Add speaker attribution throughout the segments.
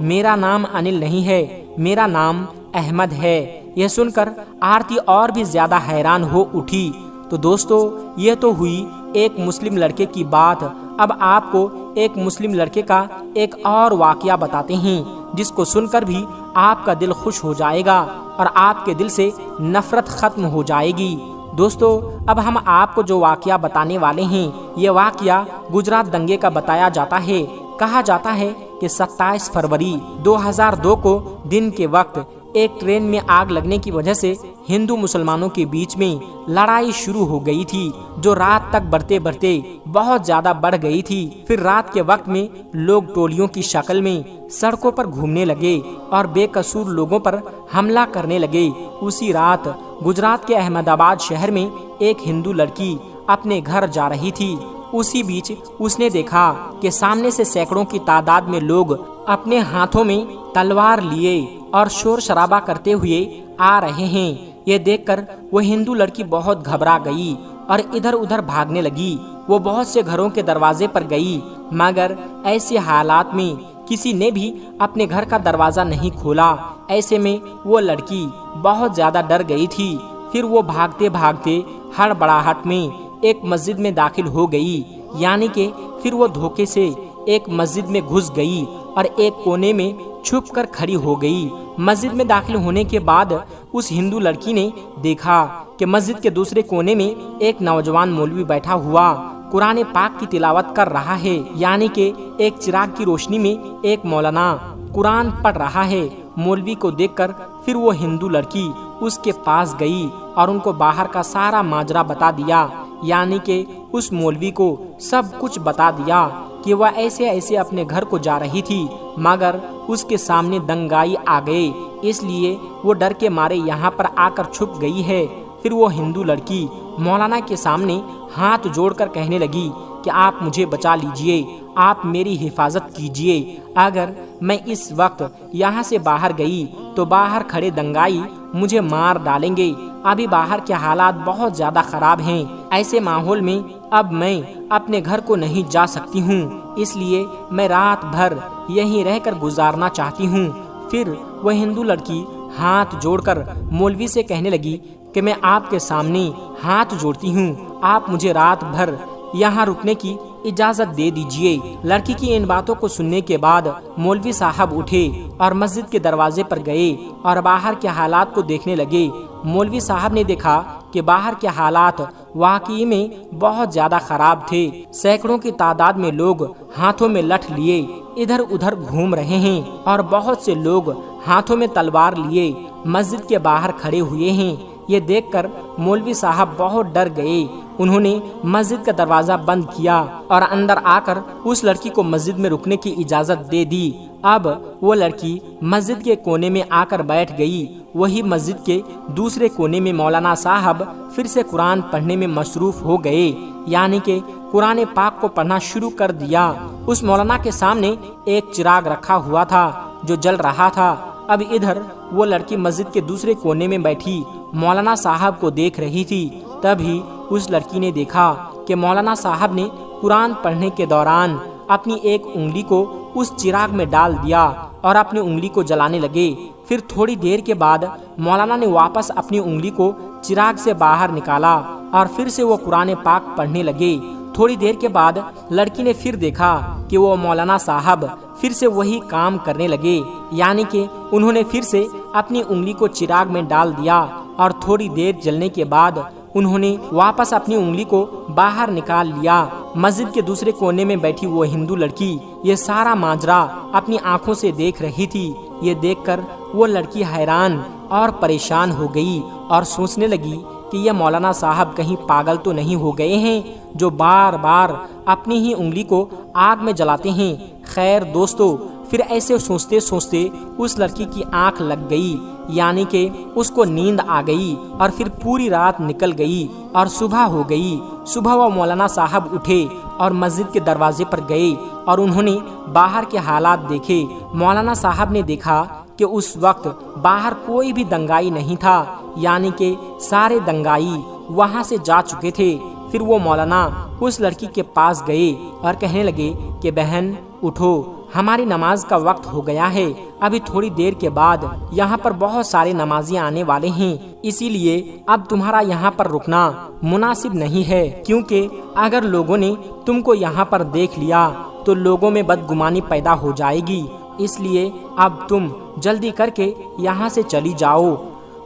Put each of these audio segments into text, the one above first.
Speaker 1: میرا نام انل نہیں ہے، میرا نام احمد ہے۔ یہ سن کر آرتی اور بھی زیادہ حیران ہو اٹھی۔ تو دوستو، یہ تو ہوئی ایک مسلم لڑکے کی بات۔ اب آپ کو ایک مسلم لڑکے کا ایک اور واقعہ بتاتے ہیں، جس کو سن کر بھی آپ کا دل خوش ہو جائے گا اور آپ کے دل سے نفرت ختم ہو جائے گی۔ دوستو، اب ہم آپ کو جو واقعہ بتانے والے ہیں، یہ واقعہ گجرات دنگے کا بتایا جاتا ہے۔ کہا جاتا ہے کہ 27 فروری 2002 کو دن کے وقت ایک ٹرین میں آگ لگنے کی وجہ سے ہندو مسلمانوں کے بیچ میں لڑائی شروع ہو گئی تھی، جو رات تک بڑھتے بڑھتے بہت زیادہ بڑھ گئی تھی۔ پھر رات کے وقت میں لوگ ٹولیوں کی شکل میں سڑکوں پر گھومنے لگے اور بے قصور لوگوں پر حملہ کرنے لگے۔ اسی رات گجرات کے احمد آباد شہر میں ایک ہندو لڑکی اپنے گھر جا رہی تھی۔ اسی بیچ اس نے دیکھا کہ سامنے سے سینکڑوں کی تعداد میں لوگ اپنے ہاتھوں میں تلوار لیے اور شور شرابہ کرتے ہوئے آ رہے ہیں۔ یہ دیکھ کر وہ ہندو لڑکی بہت گھبرا گئی اور ادھر ادھر بھاگنے لگی۔ وہ بہت سے گھروں کے دروازے پر گئی، مگر ایسے حالات میں کسی نے بھی اپنے گھر کا دروازہ نہیں کھولا۔ ایسے میں وہ لڑکی بہت زیادہ ڈر گئی تھی۔ پھر وہ بھاگتے بھاگتے ہڑبڑاہٹ میں ایک مسجد میں داخل ہو گئی، یعنی کہ پھر وہ دھوکے سے ایک مسجد میں گھس گئی اور ایک کونے میں چھپ کر کھڑی ہو گئی۔ مسجد میں داخل ہونے کے بعد اس ہندو لڑکی نے دیکھا کہ مسجد کے دوسرے کونے میں ایک نوجوان مولوی بیٹھا ہوا قرآن پاک کی تلاوت کر رہا ہے، یعنی کہ ایک چراغ کی روشنی میں ایک مولانا قرآن پڑھ رہا ہے۔ مولوی کو دیکھ کر پھر وہ ہندو لڑکی اس کے پاس گئی اور ان کو باہر کا سارا ماجرا بتا دیا، یعنی کہ اس مولوی کو سب کچھ بتا دیا کہ وہ ایسے ایسے اپنے گھر کو جا رہی تھی، مگر اس کے سامنے دنگائی آ گئے، اس لیے وہ ڈر کے مارے یہاں پر آ کر چھپ گئی ہے۔ پھر وہ ہندو لڑکی مولانا کے سامنے ہاتھ جوڑ کر کہنے لگی کہ آپ مجھے بچا لیجئے، آپ میری حفاظت کیجئے۔ اگر میں اس وقت یہاں سے باہر گئی تو باہر کھڑے دنگائی مجھے مار ڈالیں گے۔ ابھی باہر کے حالات بہت زیادہ خراب ہیں، ایسے ماحول میں اب میں اپنے گھر کو نہیں جا سکتی ہوں، اس لیے میں رات بھر یہیں رہ کر گزارنا چاہتی ہوں۔ پھر وہ ہندو لڑکی ہاتھ جوڑ کر مولوی سے کہنے لگی کہ میں آپ کے سامنے ہاتھ جوڑتی ہوں، آپ مجھے رات بھر یہاں رکنے کی اجازت دے دیجئے۔ لڑکی کی ان باتوں کو سننے کے بعد مولوی صاحب اٹھے اور مسجد کے دروازے پر گئے اور باہر کے حالات کو دیکھنے لگے۔ مولوی صاحب نے دیکھا کہ باہر کے حالات واقعی میں بہت زیادہ خراب تھے۔ سینکڑوں کی تعداد میں لوگ ہاتھوں میں لٹھ لیے ادھر ادھر گھوم رہے ہیں اور بہت سے لوگ ہاتھوں میں تلوار لیے مسجد کے باہر کھڑے ہوئے ہیں۔ یہ دیکھ کر مولوی صاحب بہت ڈر گئے۔ انہوں نے مسجد کا دروازہ بند کیا اور اندر آ کر اس لڑکی کو مسجد میں رکنے کی اجازت دے دی۔ اب وہ لڑکی مسجد کے کونے میں آ کر بیٹھ گئی۔ وہی مسجد کے دوسرے کونے میں مولانا صاحب پھر سے قرآن پڑھنے میں مصروف ہو گئے، یعنی کہ قرآن پاک کو پڑھنا شروع کر دیا۔ اس مولانا کے سامنے ایک چراغ رکھا ہوا تھا جو جل رہا تھا۔ اب ادھر وہ لڑکی مسجد کے دوسرے کونے میں بیٹھی مولانا صاحب کو دیکھ رہی تھی۔ تبھی اس لڑکی نے دیکھا کہ مولانا صاحب نے قرآن پڑھنے کے دوران اپنی ایک انگلی کو اس چراغ میں ڈال دیا اور اپنی انگلی کو جلانے لگے۔ پھر تھوڑی دیر کے بعد مولانا نے واپس اپنی انگلی کو چراغ سے باہر نکالا اور پھر سے وہ قرآن پاک پڑھنے لگے۔ تھوڑی دیر کے بعد لڑکی نے پھر دیکھا کہ وہ مولانا صاحب پھر سے وہی کام کرنے لگے، یعنی کہ انہوں نے پھر سے اپنی انگلی کو چراغ میں ڈال دیا اور تھوڑی دیر جلنے کے بعد انہوں نے واپس اپنی انگلی کو باہر نکال لیا۔ مسجد کے دوسرے کونے میں بیٹھی وہ ہندو لڑکی یہ سارا ماجرا اپنی آنکھوں سے دیکھ رہی تھی۔ یہ دیکھ کر وہ لڑکی حیران اور پریشان ہو گئی اور سوچنے لگی کہ یہ مولانا صاحب کہیں پاگل تو نہیں ہو گئے ہیں جو بار بار اپنی ہی انگلی کو آگ میں جلاتے ہیں۔ خیر دوستو، پھر ایسے سوچتے سوچتے اس لڑکی کی آنکھ لگ گئی، یعنی کہ اس کو نیند آ گئی اور پھر پوری رات نکل گئی اور صبح ہو گئی۔ صبح وہ مولانا صاحب اٹھے اور مسجد کے دروازے پر گئے اور انہوں نے باہر کے حالات دیکھے۔ مولانا صاحب نے دیکھا کہ اس وقت باہر کوئی بھی دنگائی نہیں تھا، یعنی کہ سارے دنگائی وہاں سے جا چکے تھے۔ پھر وہ مولانا اس لڑکی کے پاس گئے اور کہنے لگے کہ بہن اٹھو، ہماری نماز کا وقت ہو گیا ہے، ابھی تھوڑی دیر کے بعد یہاں پر بہت سارے نمازی آنے والے ہیں، اسی لیے اب تمہارا یہاں پر رکنا مناسب نہیں ہے، کیونکہ اگر لوگوں نے تم کو یہاں پر دیکھ لیا تو لوگوں میں بدگمانی پیدا ہو جائے گی، اس لیے اب تم جلدی کر کے یہاں سے چلی جاؤ۔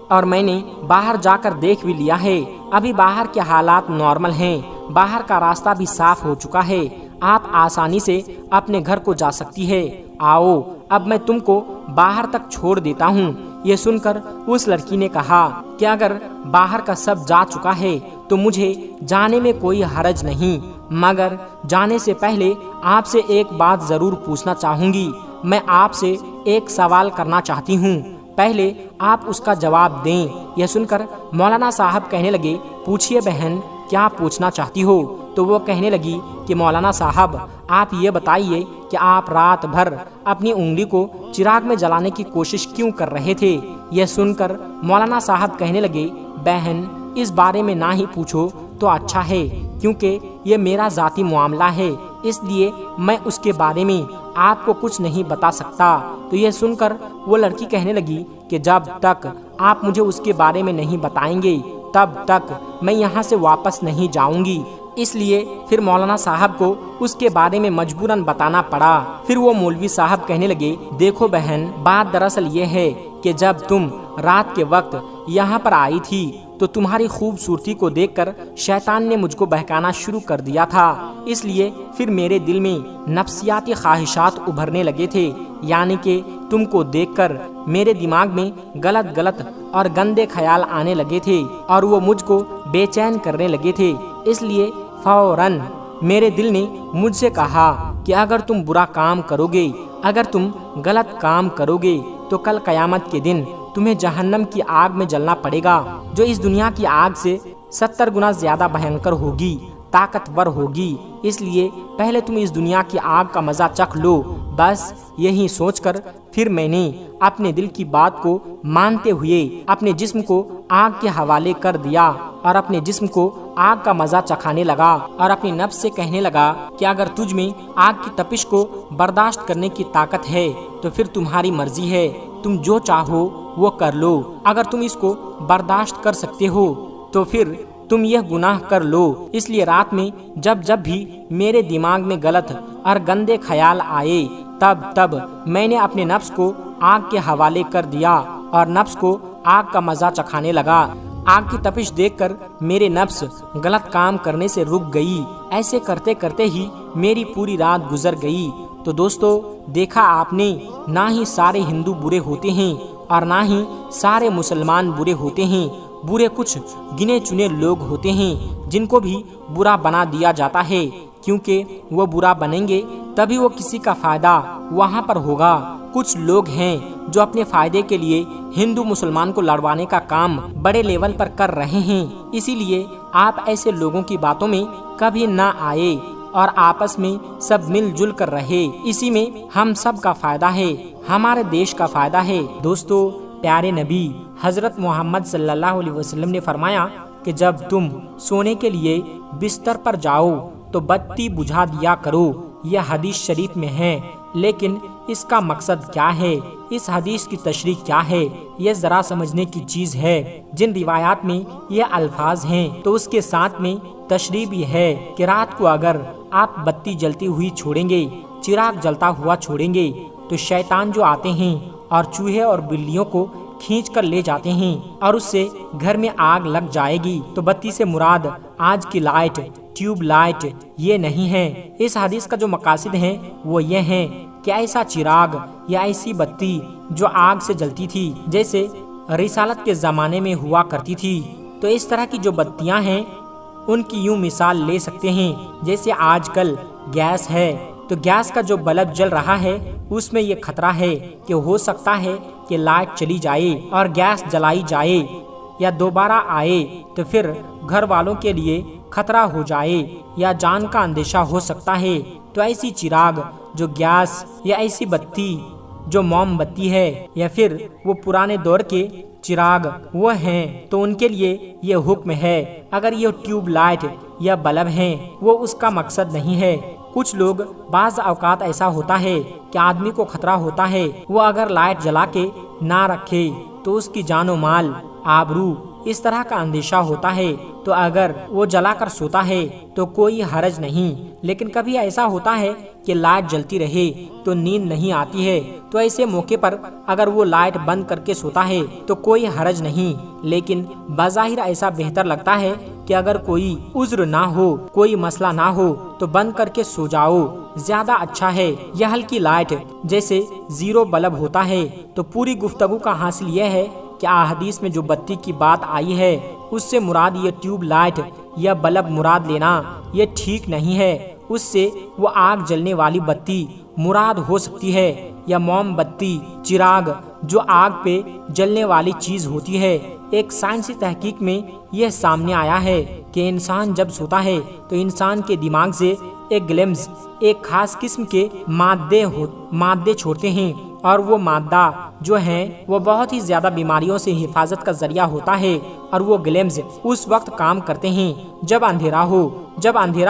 Speaker 1: اور میں نے باہر جا کر دیکھ بھی لیا ہے، ابھی باہر کے حالات نارمل ہیں، باہر کا راستہ بھی صاف ہو چکا ہے، آپ آسانی سے اپنے گھر کو جا سکتی ہے، آؤ اب میں تم کو باہر تک چھوڑ دیتا ہوں۔ یہ سن کر اس لڑکی نے کہا کہ اگر باہر کا سب جا چکا ہے تو مجھے جانے میں کوئی حرج نہیں، مگر جانے سے پہلے آپ سے ایک بات ضرور پوچھنا چاہوں گی، میں آپ سے ایک سوال کرنا چاہتی ہوں، پہلے آپ اس کا جواب دیں۔ یہ سن کر مولانا صاحب کہنے لگے، پوچھئے بہن کیا پوچھنا چاہتی ہو؟ تو وہ کہنے لگی کہ مولانا صاحب آپ یہ بتائیے کہ آپ رات بھر اپنی انگلی کو چراغ میں جلانے کی کوشش کیوں کر رہے تھے؟ یہ سن کر مولانا صاحب کہنے لگے، بہن اس بارے میں نہ ہی پوچھو تو اچھا ہے، کیونکہ یہ میرا ذاتی معاملہ ہے، اس لیے میں اس کے بارے میں آپ کو کچھ نہیں بتا سکتا۔ تو یہ سن کر وہ لڑکی کہنے لگی کہ جب تک آپ مجھے اس کے بارے میں نہیں بتائیں گے تب تک میں یہاں سے واپس نہیں جاؤں گی۔ اس لیے پھر مولانا صاحب کو اس کے بارے میں مجبوراً بتانا پڑا۔ پھر وہ مولوی صاحب کہنے لگے، دیکھو بہن بات دراصل یہ ہے کہ جب تم رات کے وقت یہاں پر آئی تھی تو تمہاری خوبصورتی کو دیکھ کر شیطان نے مجھ کو بہکانا شروع کر دیا تھا، اس لیے پھر میرے دل میں نفسیاتی خواہشات ابھرنے لگے تھے، یعنی کہ تم کو دیکھ کر میرے دماغ میں غلط غلط اور گندے خیال آنے لگے تھے اور وہ مجھ کو بے چین کرنے لگے تھے، اس لیے فوراً میرے دل نے مجھ سے کہا کہ اگر تم برا کام کرو گے، اگر تم غلط کام کرو گے تو کل قیامت کے دن تمہیں جہنم کی آگ میں جلنا پڑے گا، جو اس دنیا کی آگ سے 70 گنا زیادہ بھینکر ہوگی، طاقتور ہوگی، اس لیے پہلے تم اس دنیا کی آگ کا مزہ چکھ لو۔ بس یہی سوچ کر پھر میں نے اپنے دل کی بات کو مانتے ہوئے اپنے جسم کو آگ کے حوالے کر دیا اور اپنے جسم کو آگ کا مزہ چکھانے لگا اور اپنی نفس سے کہنے لگا کہ اگر تجھ میں آگ کی تپش کو برداشت کرنے کی طاقت ہے تو پھر تمہاری مرضی ہے، تم جو چاہو وہ کر لو، اگر تم اس کو برداشت کر سکتے ہو تو پھر تم یہ گناہ کر لو۔ اس لیے رات میں جب جب بھی میرے دماغ میں غلط اور گندے خیال آئے تب میں نے اپنے نفس کو آگ کے حوالے کر دیا اور نفس کو آگ کا مزہ چکھانے لگا۔ آگ کی تپش دیکھ کر میرے نفس غلط کام کرنے سے رک گئی، ایسے کرتے کرتے ہی میری پوری رات گزر گئی۔ تو دوستو دیکھا آپ نے، نہ ہی سارے ہندو برے ہوتے ہیں اور نہ ہی سارے مسلمان برے ہوتے ہیں، برے کچھ گنے چنے لوگ ہوتے ہیں جن کو بھی برا بنا دیا جاتا ہے، کیونکہ وہ برا بنیں گے تبھی وہ کسی کا فائدہ وہاں پر ہوگا۔ کچھ لوگ ہیں جو اپنے فائدے کے لیے ہندو مسلمان کو لڑوانے کا کام بڑے لیول پر کر رہے ہیں، اسی لیے آپ ایسے لوگوں کی باتوں میں کبھی نہ آئے اور آپس میں سب مل جل کر رہے، اسی میں ہم سب کا فائدہ ہے، ہمارے دیش کا فائدہ ہے۔ دوستو پیارے نبی حضرت محمد صلی اللہ علیہ وسلم نے فرمایا کہ جب تم سونے کے لیے بستر پر جاؤ تو بتی بجھا دیا کرو، یہ حدیث شریف میں ہے، لیکن اس کا مقصد کیا ہے، اس حدیث کی تشریح کیا ہے، یہ ذرا سمجھنے کی چیز ہے۔ جن روایات میں یہ الفاظ ہیں تو اس کے ساتھ میں تشریح بھی ہے کہ رات کو اگر آپ بتی جلتی ہوئی چھوڑیں گے، چراغ جلتا ہوا چھوڑیں گے تو شیطان جو آتے ہیں اور چوہے اور بلیوں کو کھینچ کر لے جاتے ہیں اور اس سے گھر میں آگ لگ جائے گی۔ تو بتی سے مراد آج کی لائٹ، ٹیوب لائٹ یہ نہیں ہے۔ اس حدیث کا جو مقاصد ہیں وہ یہ ہیں کہ ایسا چراغ یا ایسی بتی جو آگ سے جلتی تھی جیسے رسالت کے زمانے میں ہوا کرتی تھی، تو اس طرح کی جو بتیاں ہیں ان کی یوں مثال لے سکتے ہیں جیسے آج کل گیس ہے، تو گیس کا جو بلب جل رہا ہے اس میں یہ خطرہ ہے کہ ہو سکتا ہے کہ لائٹ چلی جائے اور گیس جلائی جائے یا دوبارہ آئے تو پھر گھر والوں کے لیے خطرہ ہو جائے یا جان کا اندیشہ ہو سکتا ہے۔ تو ایسی چراغ جو گیس یا ایسی بتی جو موم بتی ہے یا پھر وہ پرانے دور کے چراغ وہ ہیں تو ان کے لیے یہ حکم ہے۔ اگر یہ ٹیوب لائٹ یا بلب ہیں وہ اس کا مقصد نہیں ہے، کچھ لوگ بعض اوقات ایسا ہوتا ہے کہ آدمی کو خطرہ ہوتا ہے، وہ اگر لائٹ جلا کے نہ رکھے تو اس کی جان و مال، آبرو، اس طرح کا اندیشہ ہوتا ہے، تو اگر وہ جلا کر سوتا ہے تو کوئی حرج نہیں۔ لیکن کبھی ایسا ہوتا ہے کہ لائٹ جلتی رہے تو نیند نہیں آتی ہے، تو ایسے موقع پر اگر وہ لائٹ بند کر کے سوتا ہے تو کوئی حرج نہیں، لیکن بظاہر ایسا بہتر لگتا ہے کہ اگر کوئی عذر نہ ہو، کوئی مسئلہ نہ ہو تو بند کر کے سو جاؤ، زیادہ اچھا ہے۔ یہ ہلکی لائٹ جیسے زیرو بلب ہوتا ہے۔ تو پوری گفتگو کا حاصل یہ ہے کہ احادیث میں جو بتی کی بات آئی ہے اس سے مراد یہ ٹیوب لائٹ یا بلب مراد لینا یہ ٹھیک نہیں ہے۔ اس سے وہ آگ جلنے والی بتی مراد ہو سکتی ہے، یا موم بتی، چراغ، جو آگ پہ جلنے والی چیز ہوتی ہے۔ ایک سائنسی تحقیق میں یہ سامنے آیا ہے کہ انسان جب سوتا ہے تو انسان کے دماغ سے ایک گلیمز، ایک خاص قسم کے مادے چھوڑتے ہیں، اور وہ مادہ جو ہیں وہ بہت ہی زیادہ بیماریوں سے حفاظت کا ذریعہ ہوتا ہے، اور وہ گلیمز اس وقت کام کرتے ہیں جب اندھیرا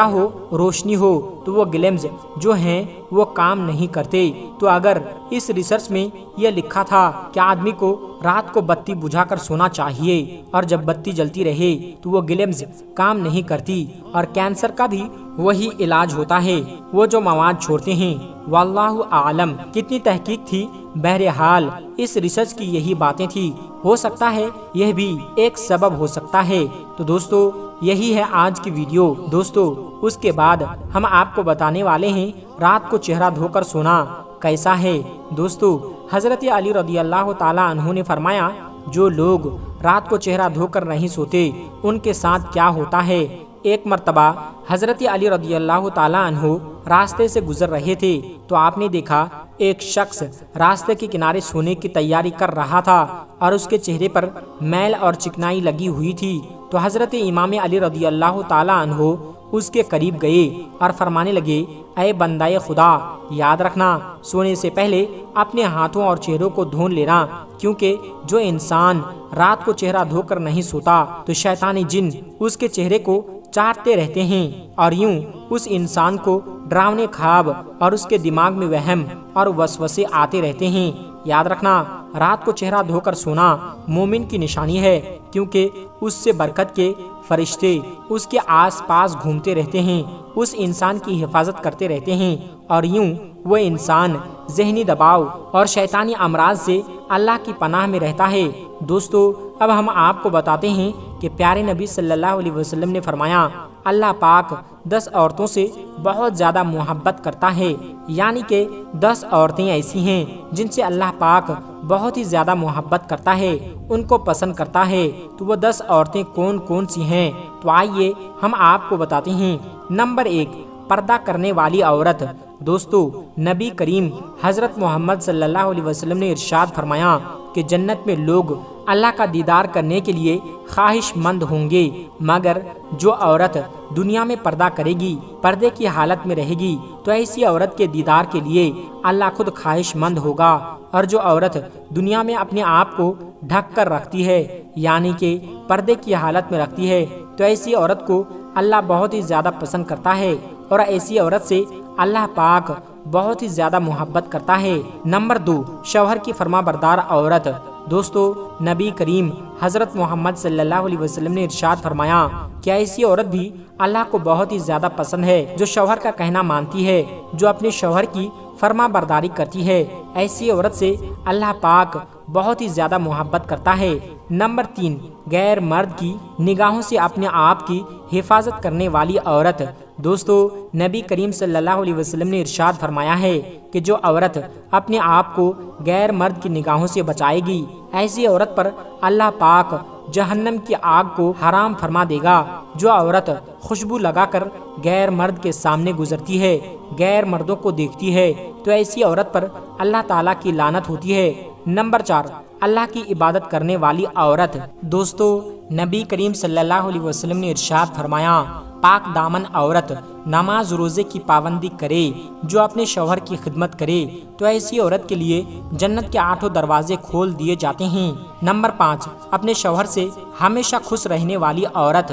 Speaker 1: ہو، روشنی ہو، تو وہ گلیمز جو ہیں وہ کام نہیں کرتے۔ تو اگر اس ریسرچ میں یہ لکھا تھا کہ آدمی کو رات کو بتی بجھا کر سونا چاہیے، اور جب بتی جلتی رہے تو وہ گلیمز کام نہیں کرتی، اور کینسر کا بھی وہی علاج ہوتا ہے، وہ جو مواد چھوڑتے ہیں۔ واللہ اعلم کتنی تحقیق تھی، بہرحال اس ریسرچ کی یہی باتیں تھی۔ ہو سکتا ہے یہ بھی ایک سبب ہو سکتا ہے۔ تو دوستو یہی ہے آج کی ویڈیو۔ دوستو اس کے بعد ہم آپ کو بتانے والے ہیں رات کو چہرہ دھو کر سونا کیسا ہے۔ دوستو حضرت علی رضی اللہ تعالیٰ عنہ نے فرمایا، جو لوگ رات کو چہرہ دھو کر نہیں سوتے ان کے ساتھ کیا ہوتا ہے۔ ایک مرتبہ حضرت علی رضی اللہ تعالیٰ عنہ راستے سے گزر رہے تھے تو آپ نے دیکھا ایک شخص راستے کے کنارے سونے کی تیاری کر رہا تھا، اور اس کے چہرے پر میل اور چکنائی لگی ہوئی تھی۔ تو حضرت امام علی رضی اللہ تعالیٰ عنہ اس کے قریب گئے اور فرمانے لگے، اے بندہ خدا، یاد رکھنا سونے سے پہلے اپنے ہاتھوں اور چہروں کو دھو لینا، کیونکہ جو انسان رات کو چہرہ دھو کر نہیں سوتا تو شیطانی جن اس کے چہرے کو چاٹتے رہتے ہیں، اور یوں اس انسان کو ڈراونے خواب اور اس کے دماغ میں وہم اور وسوسے آتے رہتے ہیں۔ یاد رکھنا رات کو چہرہ دھو کر سونا مومن کی نشانی ہے، کیونکہ اس سے برکت کے فرشتے اس کے آس پاس گھومتے رہتے ہیں، اس انسان کی حفاظت کرتے رہتے ہیں، اور یوں وہ انسان ذہنی دباؤ اور شیطانی امراض سے اللہ کی پناہ میں رہتا ہے۔ دوستو اب ہم آپ کو بتاتے ہیں کہ پیارے نبی صلی اللہ علیہ وسلم نے فرمایا، اللہ پاک 10 عورتوں سے بہت زیادہ محبت کرتا ہے، یعنی کہ 10 عورتیں ایسی ہیں جن سے اللہ پاک بہت ہی زیادہ محبت کرتا ہے، ان کو پسند کرتا ہے۔ تو وہ 10 عورتیں کون کون سی ہیں؟ تو آئیے ہم آپ کو بتاتے ہیں۔ نمبر 1، پردہ کرنے والی عورت۔ دوستو نبی کریم حضرت محمد صلی اللہ علیہ وسلم نے ارشاد فرمایا کہ جنت میں لوگ اللہ کا دیدار کرنے کے لیے خواہش مند ہوں گے، مگر جو عورت دنیا میں پردہ کرے گی، پردے کی حالت میں رہے گی، تو ایسی عورت کے دیدار کے لیے اللہ خود خواہش مند ہوگا۔ اور جو عورت دنیا میں اپنے آپ کو ڈھک کر رکھتی ہے، یعنی کہ پردے کی حالت میں رکھتی ہے، تو ایسی عورت کو اللہ بہت ہی زیادہ پسند کرتا ہے، اور ایسی عورت سے اللہ پاک بہت ہی زیادہ محبت کرتا ہے۔ نمبر 2، شوہر کی فرما بردار عورت۔ دوستو نبی کریم حضرت محمد صلی اللہ علیہ وسلم نے ارشاد فرمایا کہ ایسی عورت بھی اللہ کو بہت ہی زیادہ پسند ہے جو شوہر کا کہنا مانتی ہے، جو اپنے شوہر کی فرما برداری کرتی ہے، ایسی عورت سے اللہ پاک بہت ہی زیادہ محبت کرتا ہے۔ نمبر 3، غیر مرد کی نگاہوں سے اپنے آپ کی حفاظت کرنے والی عورت۔ دوستو نبی کریم صلی اللہ علیہ وسلم نے ارشاد فرمایا ہے کہ جو عورت اپنے آپ کو غیر مرد کی نگاہوں سے بچائے گی، ایسی عورت پر اللہ پاک جہنم کی آگ کو حرام فرما دے گا۔ جو عورت خوشبو لگا کر غیر مرد کے سامنے گزرتی ہے، غیر مردوں کو دیکھتی ہے، تو ایسی عورت پر اللہ تعالیٰ کی لعنت ہوتی ہے۔ نمبر 4، اللہ کی عبادت کرنے والی عورت۔ دوستو نبی کریم صلی اللہ علیہ وسلم نے ارشاد فرمایا، پاک دامن عورت نماز روزے کی پابندی کرے، جو اپنے شوہر کی خدمت کرے، تو ایسی عورت کے لیے جنت کے 8 دروازے کھول دیے جاتے ہیں۔ نمبر 5، اپنے شوہر سے ہمیشہ خوش رہنے والی عورت۔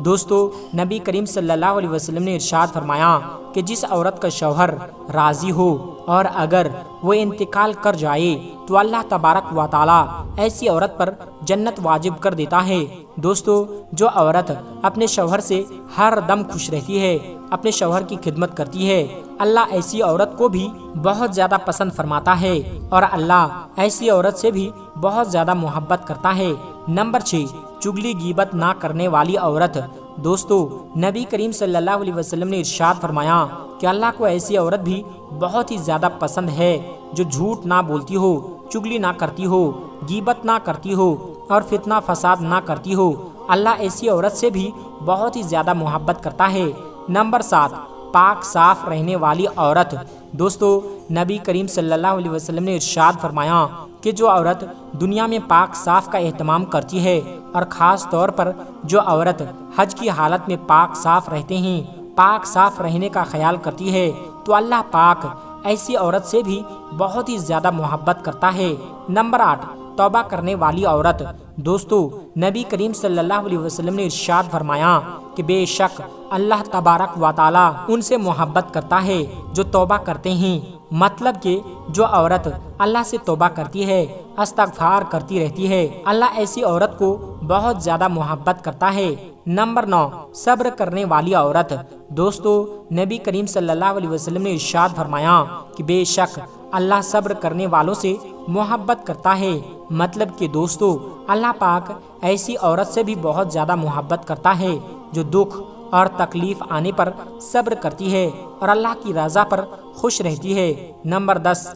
Speaker 1: دوستو نبی کریم صلی اللہ علیہ وسلم نے ارشاد فرمایا کہ جس عورت کا شوہر راضی ہو اور اگر وہ انتقال کر جائے تو اللہ تبارک و تعالی ایسی عورت پر جنت واجب کر دیتا ہے۔ دوستو جو عورت اپنے شوہر سے ہر دم خوش رہتی ہے، اپنے شوہر کی خدمت کرتی ہے، اللہ ایسی عورت کو بھی بہت زیادہ پسند فرماتا ہے اور اللہ ایسی عورت سے بھی بہت زیادہ محبت کرتا ہے۔ نمبر 6، چگلی غیبت نہ کرنے والی عورت۔ دوستو نبی کریم صلی اللہ علیہ وسلم نے ارشاد فرمایا کہ اللہ کو ایسی عورت بھی بہت ہی زیادہ پسند ہے جو جھوٹ نہ بولتی ہو، چگلی نہ کرتی ہو، غیبت نہ کرتی ہو اور فتنہ فساد نہ کرتی ہو۔ اللہ ایسی عورت سے بھی بہت ہی زیادہ محبت کرتا ہے۔ نمبر 7، پاک صاف رہنے والی عورت۔ دوستو نبی کریم صلی اللہ علیہ وسلم نے ارشاد فرمایا کہ جو عورت دنیا میں پاک صاف کا اہتمام کرتی ہے اور خاص طور پر جو عورت حج کی حالت میں پاک صاف رہتے ہیں، پاک صاف رہنے کا خیال کرتی ہے، تو اللہ پاک ایسی عورت سے بھی بہت ہی زیادہ محبت کرتا ہے۔ نمبر 8، توبہ کرنے والی عورت۔ دوستو نبی کریم صلی اللہ علیہ وسلم نے ارشاد فرمایا کہ بے شک اللہ تبارک و تعالی ان سے محبت کرتا ہے جو توبہ کرتے ہیں۔ مطلب کہ جو عورت اللہ سے توبہ کرتی ہے، استغفار کرتی رہتی ہے، اللہ ایسی عورت کو بہت زیادہ محبت کرتا ہے۔ نمبر 9، صبر کرنے والی عورت۔ دوستو نبی کریم صلی اللہ علیہ وسلم نے ارشاد فرمایا کہ بے شک اللہ صبر کرنے والوں سے محبت کرتا ہے۔ مطلب کہ دوستو اللہ پاک ایسی عورت سے بھی بہت زیادہ محبت کرتا ہے جو دکھ اور تکلیف آنے پر صبر کرتی ہے اور اللہ کی رضا پر خوش رہتی ہے۔ نمبر 10،